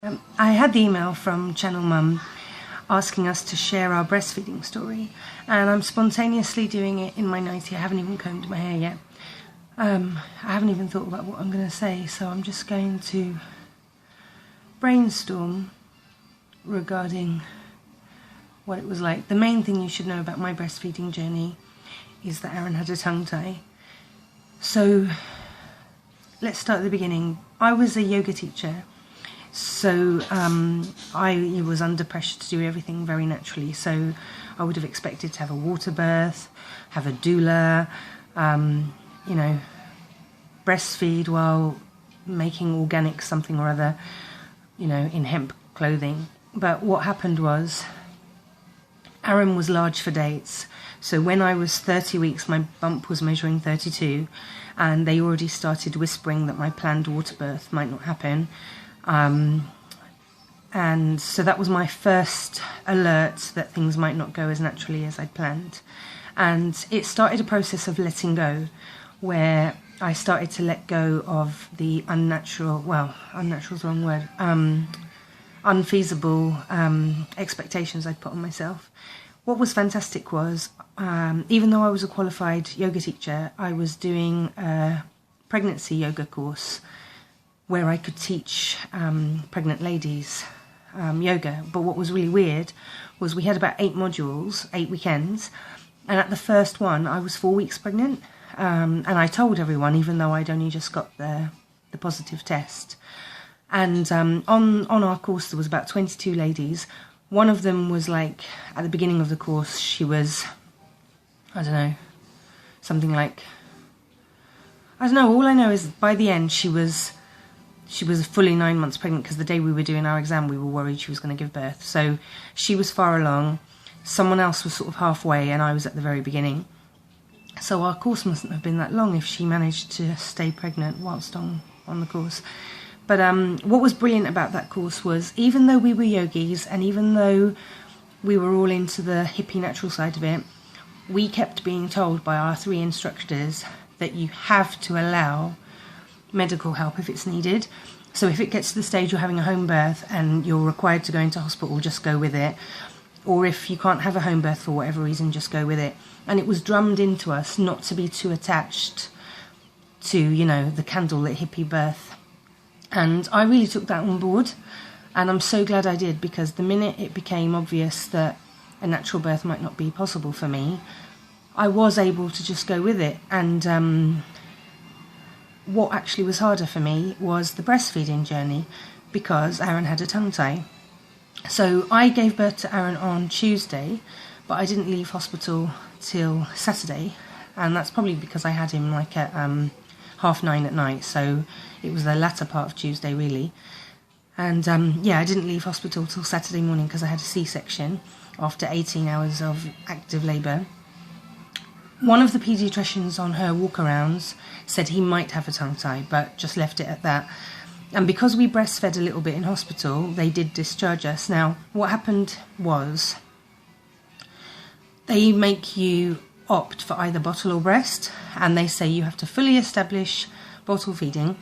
I had the email from Channel Mum asking us to share our breastfeeding story, and I'm spontaneously doing it in my nightie. I haven't even combed my hair yet. I haven't even thought about what I'm going to say, so I'm just going to brainstorm regarding what it was like. The main thing you should know about my breastfeeding journey is that Aaron had a tongue tie. So let's start at the beginning. I was a yoga teacher, so I was under pressure to do everything very naturally. So I would have expected to have a water birth, have a doula, you know, breastfeed while making organic something or other, you know, in hemp clothing. But what happened was Aaron was large for dates. So when I was 30 weeks, my bump was measuring 32, and they already started whispering that my planned water birth might not happen. And so that was my first alert that things might not go as naturally as I'd planned. And it started a process of letting go, where I started to let go of the unnatural, well, unnatural is the wrong word, unfeasible expectations I'd put on myself. What was fantastic was, even though I was a qualified yoga teacher, I was doing a pregnancy yoga course where I could teach pregnant ladies yoga. But what was really weird was we had about 8 modules, 8 weekends, and at the first one I was 4 weeks pregnant, and I told everyone, even though I'd only just got the positive test. And on our course there was about 22 ladies. One of them was like, at the beginning of the course, she was, I don't know, something like, I don't know, all I know is by the end she was fully 9 months pregnant, because the day we were doing our exam we were worried she was going to give birth. So she was far along, someone else was sort of halfway, and I was at the very beginning. So our course mustn't have been that long if she managed to stay pregnant whilst on the course. But what was brilliant about that course was, even though we were yogis and even though we were all into the hippie natural side of it, we kept being told by our 3 instructors that you have to allow medical help if it's needed. So if it gets to the stage you're having a home birth and you're required to go into hospital, just go with it. Or if you can't have a home birth for whatever reason, just go with it. And it was drummed into us not to be too attached to, you know, the candlelit hippie birth. And I really took that on board, and I'm so glad I did, because the minute it became obvious that a natural birth might not be possible for me, I was able to just go with it. And what actually was harder for me was the breastfeeding journey, because Aaron had a tongue tie. So I gave birth to Aaron on Tuesday, but I didn't leave hospital till Saturday, and that's probably because I had him like at 9:30 at night, so it was the latter part of Tuesday really. And yeah, I didn't leave hospital till Saturday morning because I had a C-section after 18 hours of active labour. One of the paediatricians on her walk-arounds said he might have a tongue tie, but just left it at that. And because we breastfed a little bit in hospital, they did discharge us. Now, what happened was, they make you opt for either bottle or breast, and they say you have to fully establish bottle feeding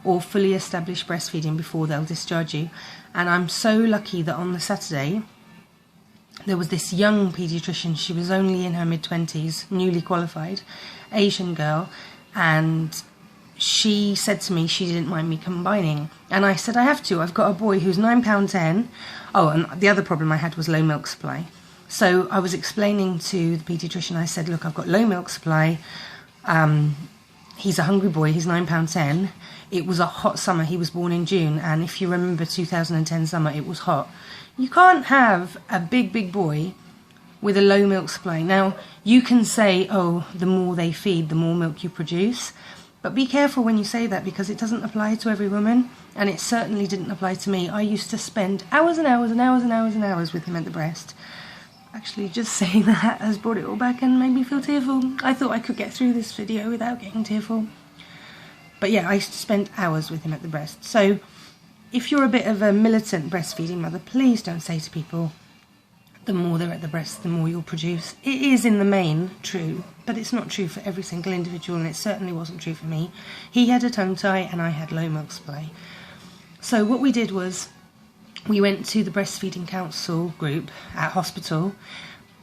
or fully establish breastfeeding before they'll discharge you. And I'm so lucky that on the Saturday there was this young paediatrician. She was only in her mid-20s, newly qualified, Asian girl, and she said to me she didn't mind me combining. And I said I have to, I've got a boy who's £9.10. Oh, and the other problem I had was low milk supply. So I was explaining to the paediatrician, I said, look, I've got low milk supply, he's a hungry boy, he's £9.10. It was a hot summer, he was born in June, and if you remember 2010 summer, it was hot. You can't have a big boy with a low milk supply. Now, you can say, oh, the more they feed, the more milk you produce, but be careful when you say that, because it doesn't apply to every woman, and it certainly didn't apply to me. I used to spend hours and hours and hours and hours and hours with him at the breast. Actually, just saying that has brought it all back and made me feel tearful. I thought I could get through this video without getting tearful. But yeah, I used to spend hours with him at the breast. So if you're a bit of a militant breastfeeding mother, please don't say to people, the more they're at the breast, the more you'll produce. It is in the main true, but it's not true for every single individual, and it certainly wasn't true for me. He had a tongue tie and I had low milk supply. So what we did was, we went to the breastfeeding council group at hospital,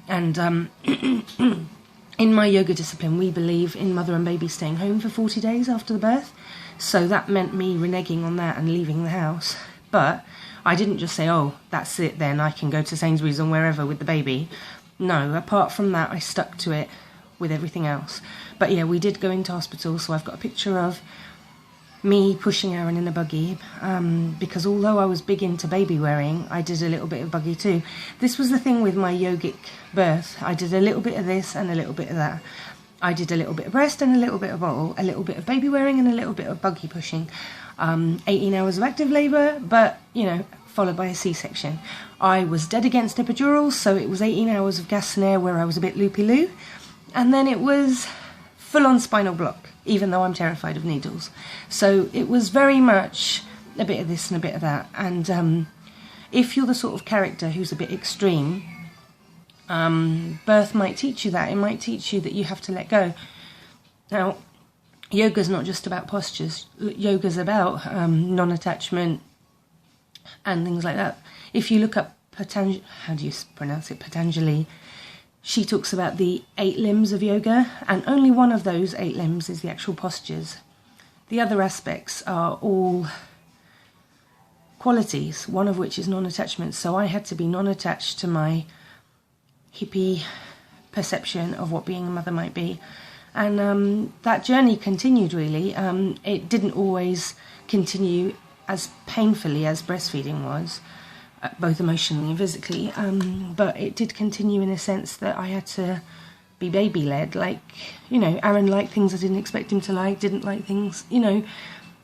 and in my yoga discipline we believe in mother and baby staying home for 40 days after the birth, so that meant me reneging on that and leaving the house. But I didn't just say, oh, that's it then, I can go to Sainsbury's and wherever with the baby. No, apart from that I stuck to it with everything else. But yeah, we did go into hospital, so I've got a picture of me pushing Aaron in a buggy, because although I was big into baby wearing, I did a little bit of buggy too. This was the thing with my yogic birth. I did a little bit of this and a little bit of that. I did a little bit of breast and a little bit of bottle, a little bit of baby wearing and a little bit of buggy pushing. 18 hours of active labour, but, you know, followed by a C-section. I was dead against epidurals, so it was 18 hours of gas and air where I was a bit loopy-loo, and then it was full-on spinal block, even though I'm terrified of needles. So it was very much a bit of this and a bit of that. And if you're the sort of character who's a bit extreme, birth might teach you that. It might teach you that you have to let go. Now, yoga's not just about postures. Yoga's about non-attachment and things like that. If you look up Patanjali, how do you pronounce it? Patanjali, she talks about the 8 limbs of yoga, and only one of those 8 limbs is the actual postures. The other aspects are all qualities, one of which is non-attachment. So I had to be non-attached to my hippie perception of what being a mother might be. And that journey continued, really. It didn't always continue as painfully as breastfeeding was, both emotionally and physically, but it did continue in a sense that I had to be baby-led. Like, you know, Aaron liked things I didn't expect him to like, didn't like things, you know.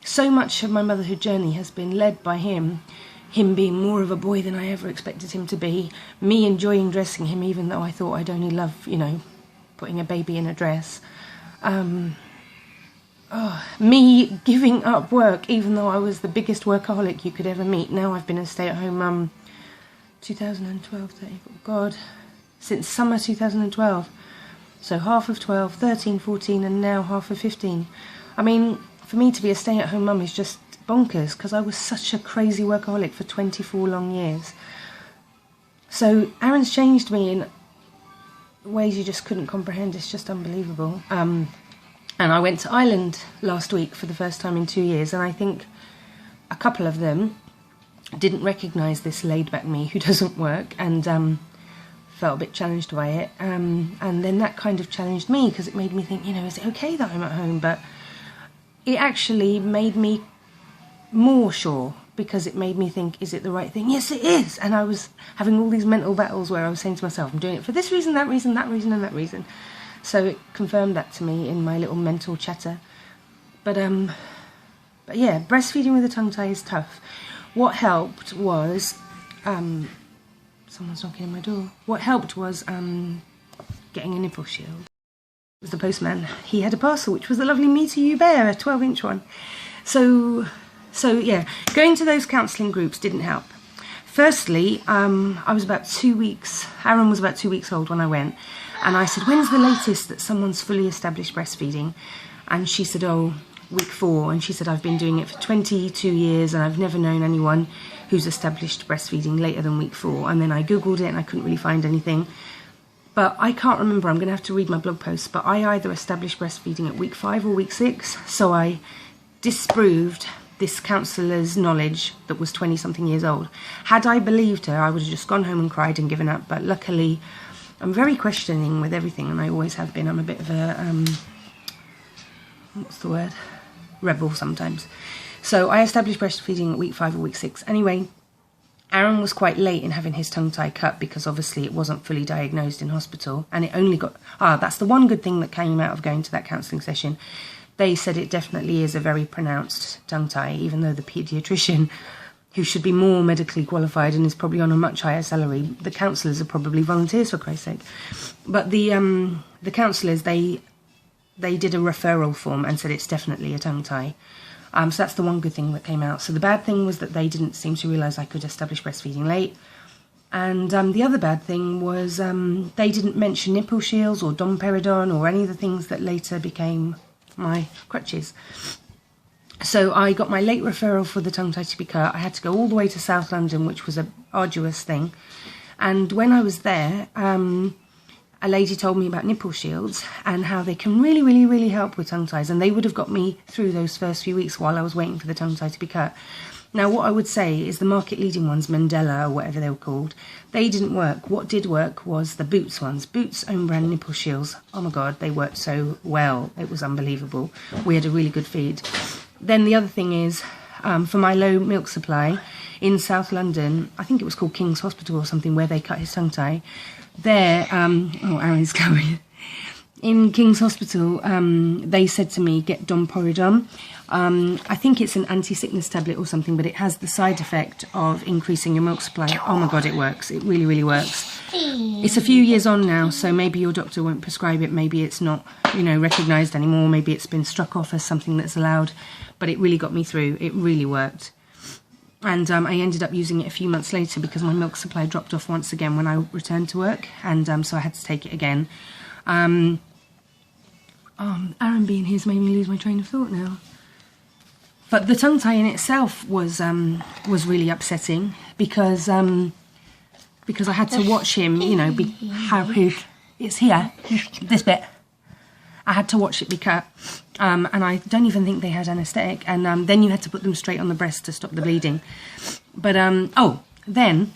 So much of my motherhood journey has been led by him being more of a boy than I ever expected him to be, me enjoying dressing him even though I thought I'd only love, you know, putting a baby in a dress. Me giving up work even though I was the biggest workaholic you could ever meet. Now I've been a stay-at-home mum 2012, God, since summer 2012. So half of 12, 13, 14 and now half of 15. I mean, for me to be a stay-at-home mum is just bonkers because I was such a crazy workaholic for 24 long years. So Aaron's changed me in ways you just couldn't comprehend. It's just unbelievable. And I went to Ireland last week for the first time in 2 years, and I think a couple of them didn't recognise this laid-back me who doesn't work, and felt a bit challenged by it. And then that kind of challenged me because it made me think, you know, is it okay that I'm at home? But it actually made me more sure, because it made me think, is it the right thing? Yes, it is. And I was having all these mental battles where I was saying to myself, I'm doing it for this reason, that reason, that reason, and that reason. So it confirmed that to me in my little mental chatter. But yeah, breastfeeding with a tongue tie is tough. What helped was, someone's knocking on my door. What helped was getting a nipple shield. It was the postman. He had a parcel, which was a lovely Me To You bear, a 12-inch one. So yeah, going to those counselling groups didn't help. Firstly, I was about 2 weeks, Aaron was about 2 weeks old when I went, and I said, when's the latest that someone's fully established breastfeeding? And she said, oh, week 4, and she said, I've been doing it for 22 years and I've never known anyone who's established breastfeeding later than week 4. And then I googled it and I couldn't really find anything. But I can't remember, I'm going to have to read my blog post, but I either established breastfeeding at week 5 or week 6, so I disproved this counsellor's knowledge that was 20-something years old. Had I believed her, I would have just gone home and cried and given up, but luckily I'm very questioning with everything, and I always have been. I'm a bit of a, what's the word? Rebel sometimes. So I established breastfeeding at week 5 or week 6. Anyway, Aaron was quite late in having his tongue tie cut because obviously it wasn't fully diagnosed in hospital, and it only got, that's the one good thing that came out of going to that counselling session. They said it definitely is a very pronounced tongue tie, even though the paediatrician, who should be more medically qualified and is probably on a much higher salary, the counsellors are probably volunteers for Christ's sake. But the counsellors, they did a referral form and said it's definitely a tongue tie. So that's the one good thing that came out. So the bad thing was that they didn't seem to realise I could establish breastfeeding late. And the other bad thing was they didn't mention nipple shields or Domperidone or any of the things that later became my crutches. So I got my late referral for the tongue tie to be cut. I had to go all the way to South London, which was an arduous thing. And when I was there, a lady told me about nipple shields and how they can really, really, really help with tongue ties. And they would have got me through those first few weeks while I was waiting for the tongue tie to be cut. Now, what I would say is the market leading ones, Mandela or whatever they were called, they didn't work. What did work was the Boots ones. Boots own brand nipple shields. Oh my God, they worked so well. It was unbelievable. We had a really good feed. Then the other thing is, for my low milk supply in South London, I think it was called King's Hospital or something, where they cut his tongue tie. There, oh, Aaron's going. In King's Hospital, they said to me, get Domperidone. I think it's an anti-sickness tablet or something, but it has the side effect of increasing your milk supply. Oh my God, it works. It really, really works. It's a few years on now, so maybe your doctor won't prescribe it. Maybe it's not, you know, recognised anymore. Maybe it's been struck off as something that's allowed. But it really got me through. It really worked. And I ended up using it a few months later because my milk supply dropped off once again when I returned to work. And so I had to take it again. Aaron being here has made me lose my train of thought now. But the tongue tie in itself was really upsetting because I had to watch him, you know, it's here, this bit. I had to watch it be cut, and I don't even think they had anaesthetic, and then you had to put them straight on the breast to stop the bleeding. But, then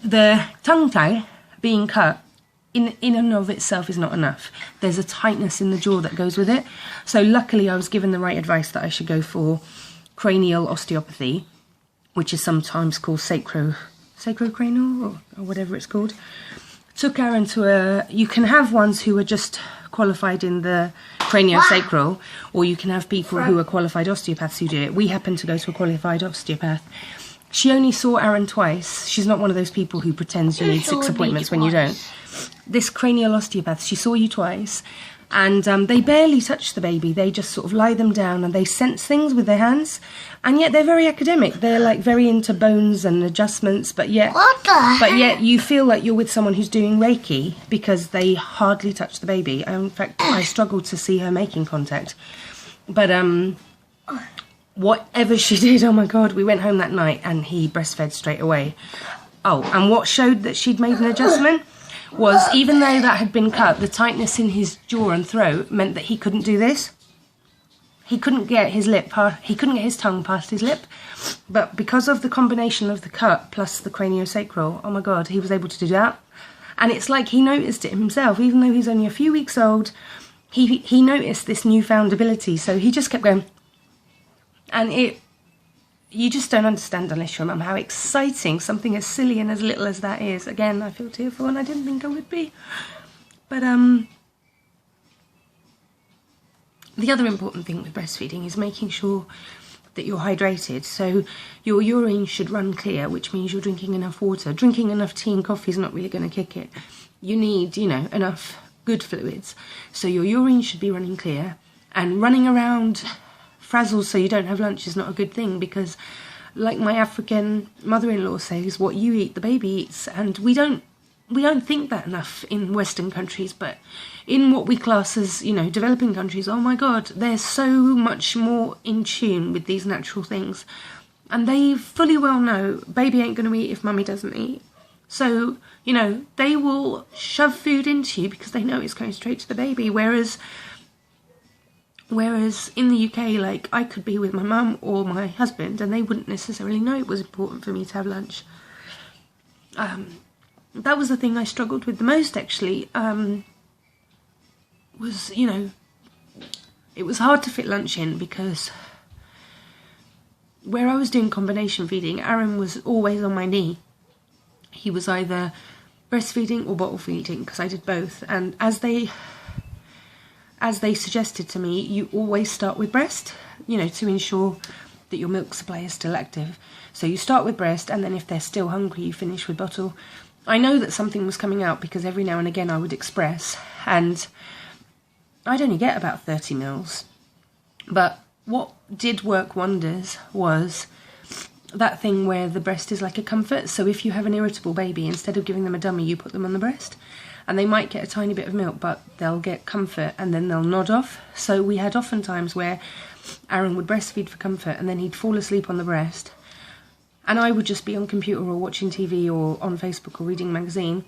the tongue tie being cut in and of itself is not enough. There's a tightness in the jaw that goes with it. So luckily I was given the right advice that I should go for cranial osteopathy, which is sometimes called sacrocranial or whatever it's called. Took Aaron to you can have ones who are just qualified in the Cranio Sacral, or you can have people who are qualified osteopaths who do it. We happen to go to a qualified osteopath. She only saw Aaron twice. She's not one of those people who pretends you need 6 appointments when you don't. This cranial osteopath, she saw you twice, and they barely touch the baby. They just sort of lie them down and they sense things with their hands, and yet they're very academic. They're like very into bones and adjustments, but yet you feel like you're with someone who's doing Reiki because they hardly touch the baby. In fact, I struggled to see her making contact. But whatever she did, oh my God, we went home that night and he breastfed straight away. Oh, and what showed that she'd made an adjustment was, even though that had been cut, the tightness in his jaw and throat meant that he couldn't do this. He couldn't get his tongue past his lip. But because of the combination of the cut plus the craniosacral, oh my God, he was able to do that. And it's like he noticed it himself, even though he's only a few weeks old. He noticed this newfound ability, so he just kept going. And you just don't understand unless you're a mum how exciting something as silly and as little as that is. Again, I feel tearful and I didn't think I would be. But the other important thing with breastfeeding is making sure that you're hydrated. So your urine should run clear, which means you're drinking enough water. Drinking enough tea and coffee is not really going to kick it. You need, you know, enough good fluids. So your urine should be running clear, and running around frazzles so you don't have lunch is not a good thing, because like my African mother-in-law says, what you eat the baby eats. And we don't think that enough in Western countries, but in what we class as, you know, developing countries, oh my God, they're so much more in tune with these natural things, and they fully well know baby ain't going to eat if mummy doesn't eat. So, you know, they will shove food into you because they know it's going straight to the baby, whereas in the UK, like, I could be with my mum or my husband and they wouldn't necessarily know it was important for me to have lunch. That was the thing I struggled with the most, actually, was, you know, it was hard to fit lunch in because where I was doing combination feeding, Aaron was always on my knee. He was either breastfeeding or bottle feeding because I did both, and as they suggested to me, you always start with breast, you know, to ensure that your milk supply is still active. So you start with breast, and then if they're still hungry, you finish with bottle. I know that something was coming out because every now and again I would express, and I'd only get about 30 mils. But what did work wonders was that thing where the breast is like a comfort. So if you have an irritable baby, instead of giving them a dummy, you put them on the breast. And they might get a tiny bit of milk, but they'll get comfort and then they'll nod off. So we had often times where Aaron would breastfeed for comfort, and then he'd fall asleep on the breast, and I would just be on computer or watching TV or on Facebook or reading a magazine.